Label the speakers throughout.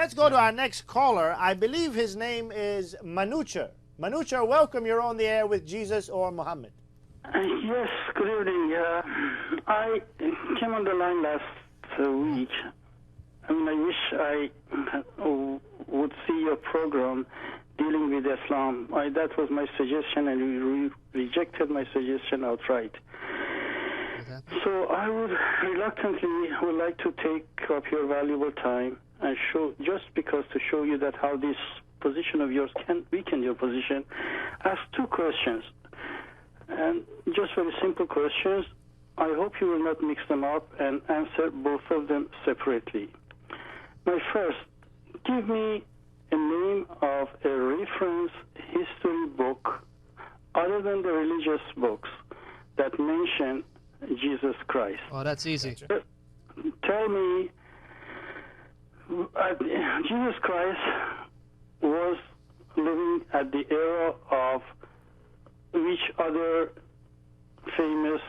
Speaker 1: let's go to our next caller. I believe his name is Manucher. Manucher, welcome. You're on the air with Jesus or Muhammad.
Speaker 2: Yes, good evening. I came on the line last week. I mean, I wish I would see your program dealing with Islam. That was my suggestion, and you rejected my suggestion outright. So I would reluctantly like to take up your valuable time and just to show you that how this position of yours can weaken your position. Ask two questions, and just very simple questions. I hope you will not mix them up and answer both of them separately. My first, give me a name of a reference history book other than the religious books that mention Jesus Christ.
Speaker 3: Oh, that's easy.
Speaker 2: Tell me, Jesus Christ was living at the era of which other famous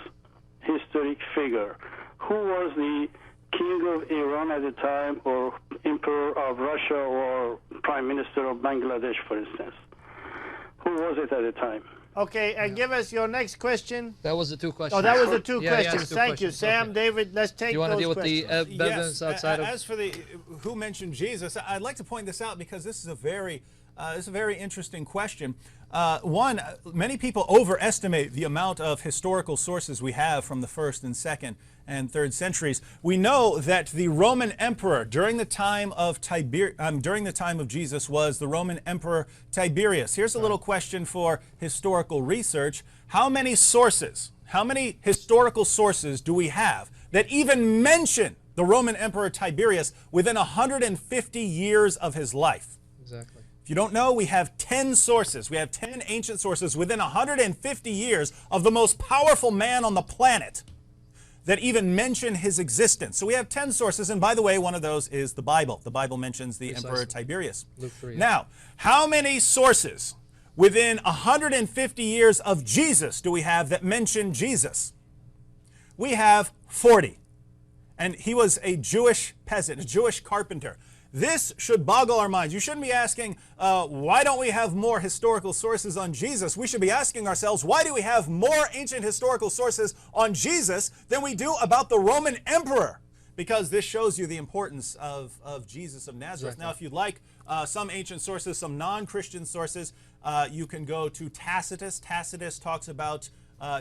Speaker 2: historic figure? Who was the king of Iran at the time, or emperor of Russia, or prime minister of Bangladesh, for instance? Who was it at the time?
Speaker 1: Okay, and give us your next question.
Speaker 3: That was the two questions.
Speaker 1: Oh, that was the two
Speaker 3: Yeah,
Speaker 1: questions.
Speaker 3: two
Speaker 1: Thank you,
Speaker 3: questions.
Speaker 1: Sam.
Speaker 3: Okay.
Speaker 1: David, let's take those questions.
Speaker 3: Do you want to deal with the evidence outside of...
Speaker 4: As for the who mentioned Jesus, I'd like to point this out because this is a very interesting question. One, many people overestimate the amount of historical sources we have from the 1st and 2nd and 3rd centuries. We know that the Roman emperor during the time of Jesus was the Roman emperor Tiberius. Here's a little question for historical research. How many historical sources do we have that even mention the Roman emperor Tiberius within 150 years of his life?
Speaker 3: Exactly.
Speaker 4: If you don't know, we have 10 sources. We have 10 ancient sources within 150 years of the most powerful man on the planet that even mention his existence. So we have 10 sources, and by the way, one of those is the Bible. The Bible mentions the Emperor Tiberius.
Speaker 3: Luke 3.
Speaker 4: Now, how many sources within 150 years of Jesus do we have that mention Jesus? We have 40. And he was a Jewish peasant, a Jewish carpenter. This should boggle our minds. You shouldn't be asking, why don't we have more historical sources on Jesus? We should be asking ourselves, why do we have more ancient historical sources on Jesus than we do about the Roman emperor? Because this shows you the importance of Jesus of Nazareth.
Speaker 3: Exactly.
Speaker 4: Now, if you'd like some ancient sources, some non-Christian sources, you can go to Tacitus. Tacitus talks about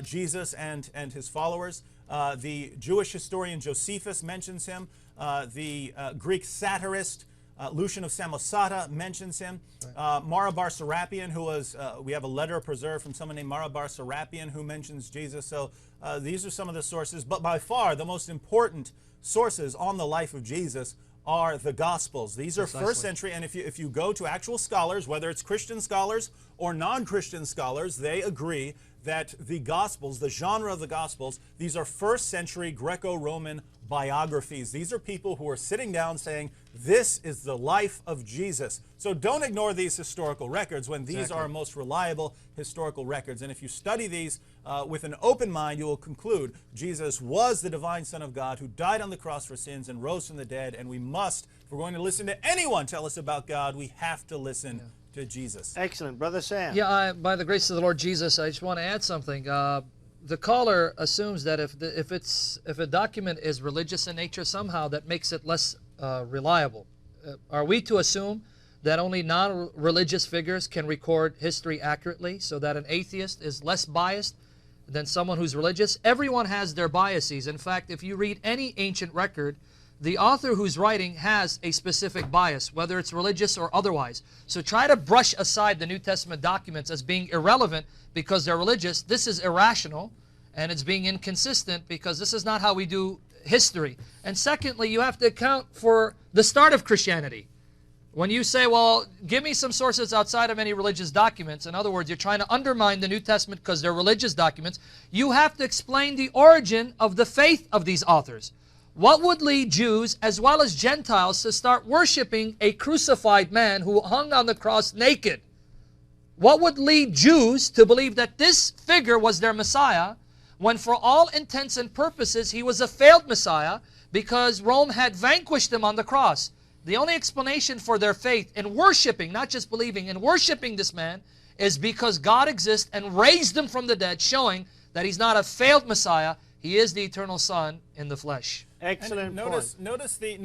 Speaker 4: Jesus and his followers. The Jewish historian Josephus mentions him. The Greek satirist Lucian of Samosata mentions him. Marabar Serapion, who was, we have a letter preserved from someone named Marabar Serapion who mentions Jesus. So these are some of the sources. But by far, the most important sources on the life of Jesus are the Gospels. These are first century, and if you go to actual scholars, whether it's Christian scholars or non-Christian scholars, they agree that the Gospels, the genre of the Gospels, these are first century Greco-Roman biographies. These are people who are sitting down saying, this is the life of Jesus. So don't ignore these historical records when these are our most reliable historical records. And if you study these with an open mind, you will conclude Jesus was the divine Son of God who died on the cross for sins and rose from the dead. And we must, if we're going to listen to anyone tell us about God, we have to listen to Jesus.
Speaker 1: Excellent. Brother Sam.
Speaker 3: Yeah, by the grace of the Lord Jesus, I just want to add something. The caller assumes that if a document is religious in nature, somehow that makes it less reliable. Are we to assume that only non-religious figures can record history accurately, so that an atheist is less biased than someone who's religious? Everyone has their biases. In fact, if you read any ancient record, the author who's writing has a specific bias, whether it's religious or otherwise. So try to brush aside the New Testament documents as being irrelevant because they're religious. This is irrational, and it's being inconsistent because this is not how we do history. And secondly, you have to account for the start of Christianity. When you say, well, give me some sources outside of any religious documents, in other words, you're trying to undermine the New Testament because they're religious documents, you have to explain the origin of the faith of these authors. What would lead Jews as well as Gentiles to start worshiping a crucified man who hung on the cross naked? What would lead Jews to believe that this figure was their Messiah when for all intents and purposes he was a failed Messiah because Rome had vanquished him on the cross? The only explanation for their faith in worshiping, not just believing, in worshiping this man is because God exists and raised him from the dead, showing that he's not a failed Messiah. He is the eternal Son in the flesh.
Speaker 1: Excellent point.
Speaker 4: Notice the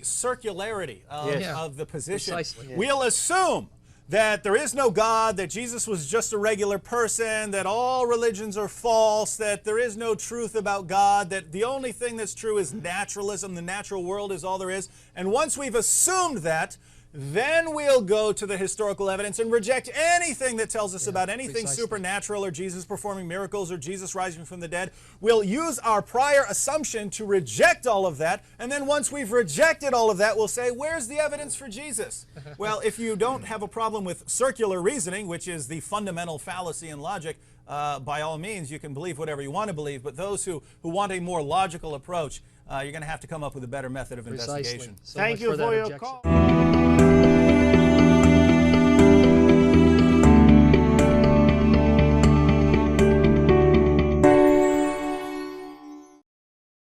Speaker 4: circularity of the position.
Speaker 3: Precisely.
Speaker 4: We'll assume that there is no God, that Jesus was just a regular person, that all religions are false, that there is no truth about God, that the only thing that's true is naturalism, the natural world is all there is. And once we've assumed that, then we'll go to the historical evidence and reject anything that tells us about anything supernatural, or Jesus performing miracles, or Jesus rising from the dead. We'll use our prior assumption to reject all of that, and then once we've rejected all of that, we'll say, where's the evidence for Jesus? Well, if you don't have a problem with circular reasoning, which is the fundamental fallacy in logic, by all means, you can believe whatever you want to believe, but those who want a more logical approach, you're going to have to come up with a better method of investigation.
Speaker 3: So
Speaker 1: Thank
Speaker 3: much
Speaker 1: you
Speaker 3: for that
Speaker 1: for your
Speaker 3: objection.
Speaker 1: call.